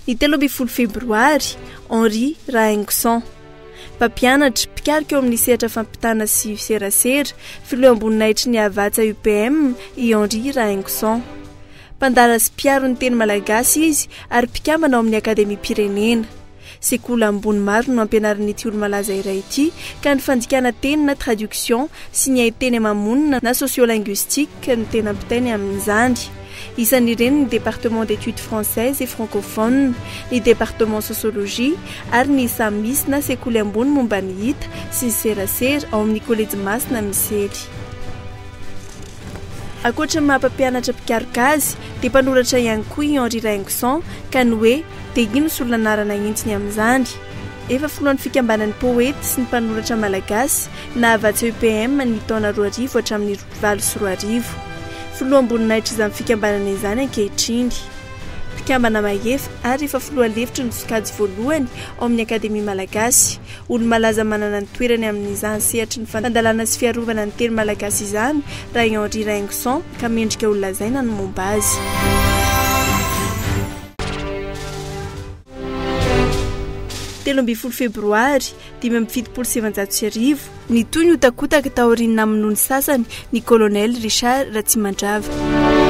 Ny 13 febroary, Henri Raingson. Mpampianatra mpikarika eo amin'ny sehatra fampitana sy serasera, filoha amboninahitry ny avatsa UPM i Henri Raingson. Mpandara sy mpiaro ny teny malagasy izy ary mpikambana ao amin'ny akademia pirenena. Sekoly ambony maro no ampianaran'ity olo malaza iray ity ka ny fandikana teny na traduction sy ny haiteny mamonina na sociolinguistique ny tena ampitainy amin'izany. Isan'ireny ny département d'études françaises et francophones, ny département sociologie ary ny samis na sekoly ambony momba ny hita sy ny serasera ao amin'ny collège masina misely. Akoatra ny mampampianatra mpikaroka azy dia mpanoratra ihany koa i Henri Raingson ka ny hoe dia ino sy olona anarana entsiny amin'izany. Efa foloan'ny fikambanan'ny poety sy ny mpanoratra malagasy na avatsa UPM ny taona 2000 hatramin'ny 2020. Filoha amboninahitra izany fikambanana izany ankehitriny. Mpikambana mahefa ary efa filoha lefitry ny sokajy voalohany ao amin'ny akademia malagasy. Olo malaza manana ny toerany amin'izany sehatry ny fandalana sy fiarovana ny teny malagasy izany raha Henri Raingson ka mendrika olona lazaina ny momba azy. Telo amby 10 febroary 1770 ny toy ny hotakotaka taoriana amin'ny nohony sasany ny colonel Richard Ratsimandrava.